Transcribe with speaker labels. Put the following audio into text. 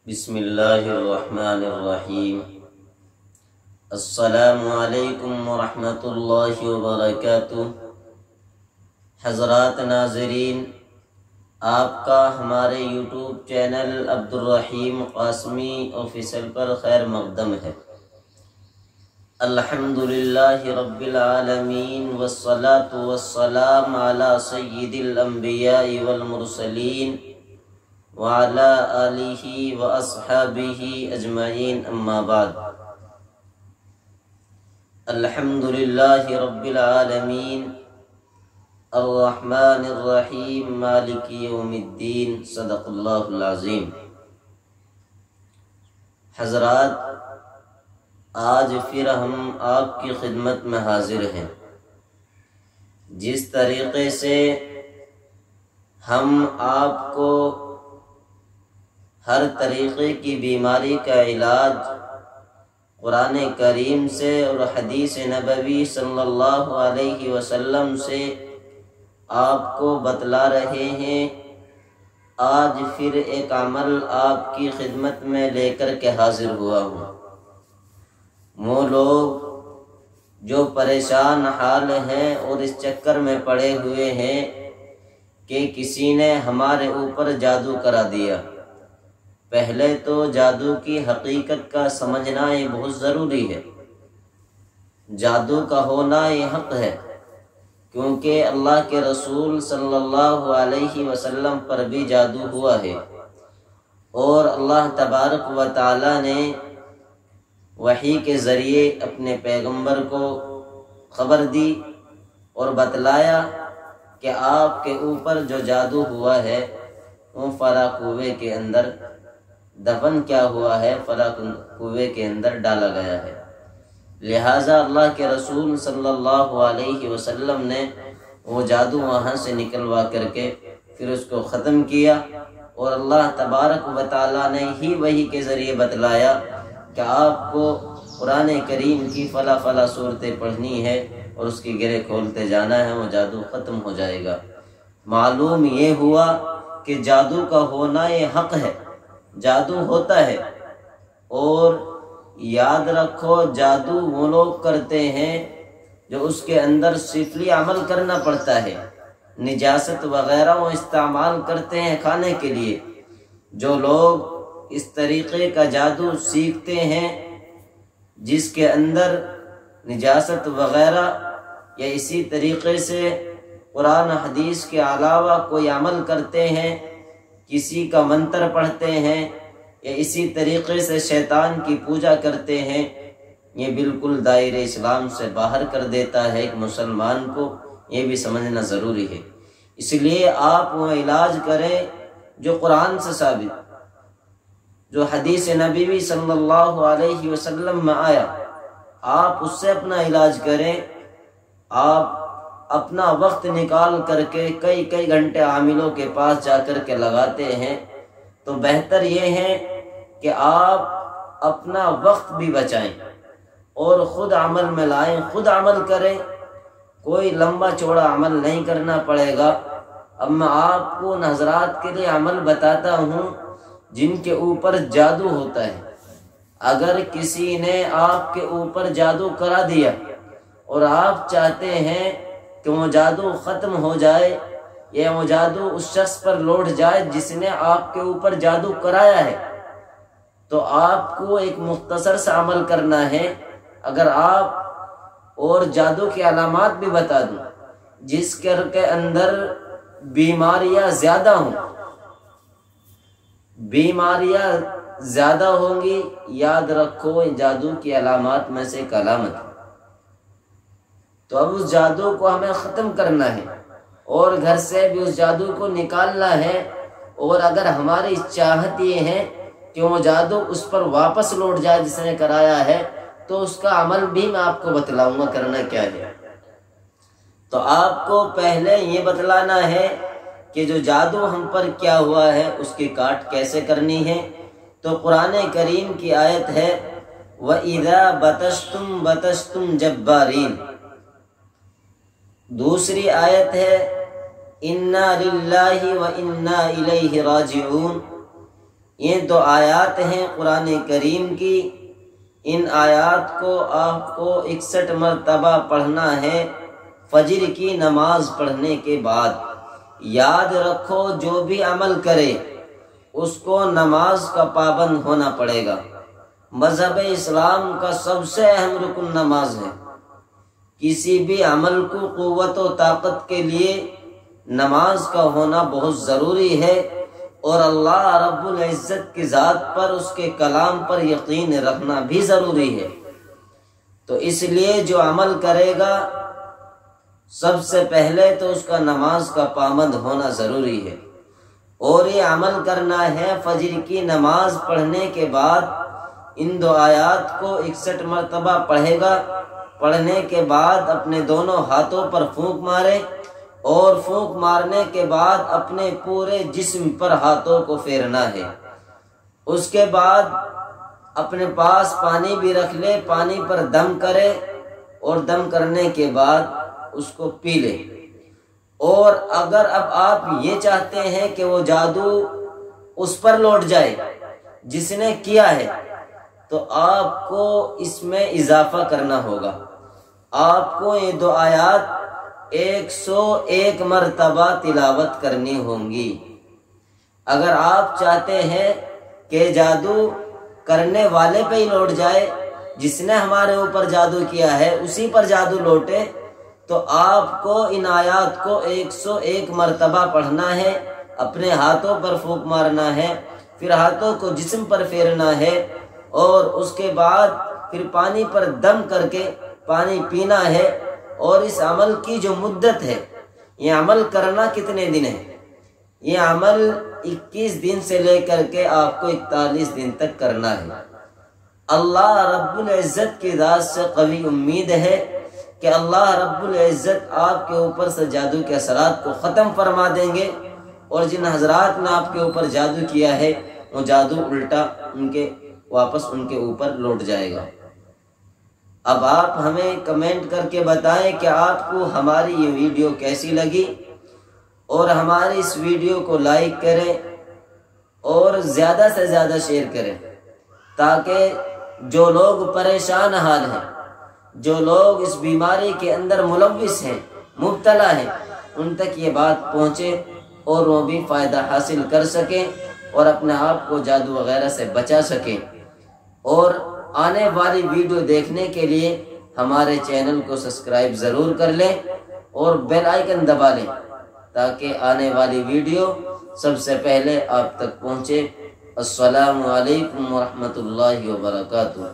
Speaker 1: بسم اللہ الرحمن الرحیم۔ السلام علیکم ورحمۃ اللہ وبرکاتہ۔ حضرات ناظرین، آپ کا ہمارے YouTube channel Abdul Rahim Qasmi official پر خیر مقدم ہے۔ الحمدللہ رب العالمین والصلاة والسلام علی سید الانبیاء والمرسلین وعلى آلہ واصحابہ اجمعین، اما بعد۔ الحمدللہ رب العالمین الرحمن الرحیم مالک یوم الدین، صدق اللہ العظیم۔ حضرات، آج پھر ہم آپ کی خدمت میں حاضر ہیں۔ جس طریقے سے ہم آپ کو ہر طریقے کی بیماری کا علاج قرآن کریم سے اور حدیث نبوی صلی اللہ علیہ وسلم سے آپ کو بتلا رہے ہیں، آج پھر ایک عمل آپ کی خدمت میں لے کر کے حاضر ہوا ہوں۔ وہ لوگ جو پریشان حال ہیں اور اس چکر میں پڑے ہوئے ہیں کہ کسی نے ہمارے اوپر جادو کرا دیا، پہلے تو جادو کی حقیقت کا سمجھنا یہ بہت ضروری ہے۔ جادو کا ہونا یہ حق ہے، کیونکہ اللہ کے رسول صلی اللہ علیہ وسلم پر بھی جادو ہوا ہے، اور اللہ تبارک و تعالی نے وحی کے ذریعے اپنے پیغمبر کو خبر دی اور بتلایا کہ آپ کے اوپر جو جادو ہوا ہے وہ فلاں کنویں کے اندر دفن کیا ہوا ہے، فلاں کنویں کے اندر ڈالا گیا ہے۔ لہٰذا اللہ کے رسول صلی اللہ علیہ وسلم نے وہ جادو وہاں سے نکلوا کر کے پھر اس کو ختم کیا، اور اللہ تبارک و تعالیٰ نے ہی وحی کے ذریعے بتلایا کہ آپ کو قرآن کریم کی فلاں صورتیں پڑھنی ہے اور اس کی گرہ کھولتے جانا ہے، وہ جادو ختم ہو جائے گا۔ معلوم یہ ہوا کہ جادو کا ہونا یہ حق ہے، جادو ہوتا ہے، اور یاد رکھو جادو وہ لوگ کرتے ہیں جو اس کے اندر سفلی عمل کرنا پڑتا ہے، نجاست وغیرہ وہ استعمال کرتے ہیں کھانے کے لیے۔ جو لوگ اس طریقے کا جادو سیکھتے ہیں جس کے اندر نجاست وغیرہ یا اسی طریقے سے قرآن حدیث کے علاوہ کوئی عمل کرتے ہیں، کسی کا منتر پڑھتے ہیں یا اسی طریقے سے شیطان کی پوجا کرتے ہیں، یہ بالکل دائرہ اسلام سے باہر کر دیتا ہے ایک مسلمان کو، یہ بھی سمجھنا ضروری ہے۔ اس لیے آپ وہ علاج کریں جو قرآن سے ثابت، جو حدیث نبوی صلی اللہ علیہ وسلم میں آیا، آپ اس سے اپنا علاج کریں۔ آپ اپنا وقت نکال کر کے کئی گھنٹے عاملوں کے پاس جا کر کے لگاتے ہیں، تو بہتر یہ ہے کہ آپ اپنا وقت بھی بچائیں اور خود عمل میں لائیں، خود عمل کریں۔ کوئی لمبا چوڑا عمل نہیں کرنا پڑے گا۔ اب میں آپ کو حضرات کے لیے عمل بتاتا ہوں جن کے اوپر جادو ہوتا ہے۔ اگر کسی نے آپ کے اوپر جادو کرا دیا اور آپ چاہتے ہیں کہ وہ جادو ختم ہو جائے یا وہ جادو اس شخص پر لوٹ جائے جس نے آپ کے اوپر جادو کرایا ہے، تو آپ کو ایک مختصر سا عمل کرنا ہے۔ اگر آپ اور جادو کی علامات بھی بتا دوں، جس کے اندر بیماریاں زیادہ ہوں، بیماریاں زیادہ ہوں گی، یاد رکھو جادو کی علامات میں سے ایک علامت ہے۔ تو اب اس جادو کو ہمیں ختم کرنا ہے اور گھر سے بھی اس جادو کو نکالنا ہے، اور اگر ہماری چاہت یہ ہے کہ وہ جادو اس پر واپس لوٹ جائے جس نے کرایا ہے، تو اس کا عمل بھی میں آپ کو بتلاؤں گا کرنا کیا ہے۔ تو آپ کو پہلے یہ بتلانا ہے کہ جو جادو ہم پر کیا ہوا ہے اس کی کاٹ کیسے کرنی ہے۔ تو قرآن کریم کی آیت ہے وَإِذَا بَطَشْتُمْ بَطَشْتُمْ جَبَّارِينَ، دوسری آیت ہے اِنَّا لِلَّهِ وَإِنَّا إِلَيْهِ رَاجِعُونَ، یہ 2 آیات ہیں قرآن کریم کی، ان آیات کو آپ کو 61 مرتبہ پڑھنا ہے فجر کی نماز پڑھنے کے بعد۔ یاد رکھو جو بھی عمل کرے اس کو نماز کا پابند ہونا پڑے گا۔ مذہب اسلام کا سب سے اہم رکن نماز ہے۔ کسی بھی عمل کو قوت و طاقت کے لیے نماز کا ہونا بہت ضروری ہے، اور اللہ رب العزت کی ذات پر، اس کے کلام پر یقین رکھنا بھی ضروری ہے۔ تو اس لیے جو عمل کرے گا سب سے پہلے تو اس کا نماز کا پابند ہونا ضروری ہے، اور یہ عمل کرنا ہے فجر کی نماز پڑھنے کے بعد۔ ان 2 آیات کو 61 مرتبہ پڑھے گا۔ پڑھنے کے بعد اپنے دونوں ہاتھوں پر پھونک مارے، اور پھونک مارنے کے بعد اپنے پورے جسم پر ہاتھوں کو پھیرنا ہے۔ اس کے بعد اپنے پاس پانی بھی رکھ لے، پانی پر دم کرے، اور دم کرنے کے بعد اس کو پی لے۔ اور اگر اب آپ یہ چاہتے ہیں کہ وہ جادو اس پر لوٹ جائے جس نے کیا ہے، تو آپ کو اس میں اضافہ کرنا ہوگا۔ آپ کو یہ 2 آیات 101 مرتبہ تلاوت کرنی ہوں گی۔ اگر آپ چاہتے ہیں کہ جادو کرنے والے پہ ہی لوٹ جائے، جس نے ہمارے اوپر جادو کیا ہے اسی پر جادو لوٹے، تو آپ کو ان آیات کو 101 مرتبہ پڑھنا ہے، اپنے ہاتھوں پر پھونک مارنا ہے، پھر ہاتھوں کو جسم پر پھیرنا ہے، اور اس کے بعد پھر پانی پر دم کر کے پانی پینا ہے۔ اور اس عمل کی جو مدت ہے، یہ عمل کرنا کتنے دن ہے؟ یہ عمل 21 دن سے لے کر کے آپ کو 41 دن تک کرنا ہے۔ اللہ رب العزت کی ذات سے قوی امید ہے کہ اللہ رب العزت آپ کے اوپر سے جادو کے اثرات کو ختم فرما دیں گے، اور جن حضرات نے آپ کے اوپر جادو کیا ہے وہ جادو الٹا واپس ان کے اوپر لوٹ جائے گا۔ اب آپ ہمیں کمنٹ کر کے بتائیں کہ آپ کو ہماری یہ ویڈیو کیسی لگی، اور ہماری اس ویڈیو کو لائک کریں اور زیادہ سے زیادہ شیئر کریں، تاکہ جو لوگ پریشان حال ہیں، جو لوگ اس بیماری کے اندر ملوث ہیں، مبتلا ہیں، ان تک یہ بات پہنچے اور وہ بھی فائدہ حاصل کر سکیں اور اپنے آپ کو جادو وغیرہ سے بچا سکیں۔ اور آنے والی ویڈیو دیکھنے کے لیے ہمارے چینل کو سبسکرائب ضرور کر لیں اور بیل آئیکن دبا لیں، تاکہ آنے والی ویڈیو سب سے پہلے آپ تک پہنچے۔ السلام علیکم ورحمۃ اللہ وبرکاتہ۔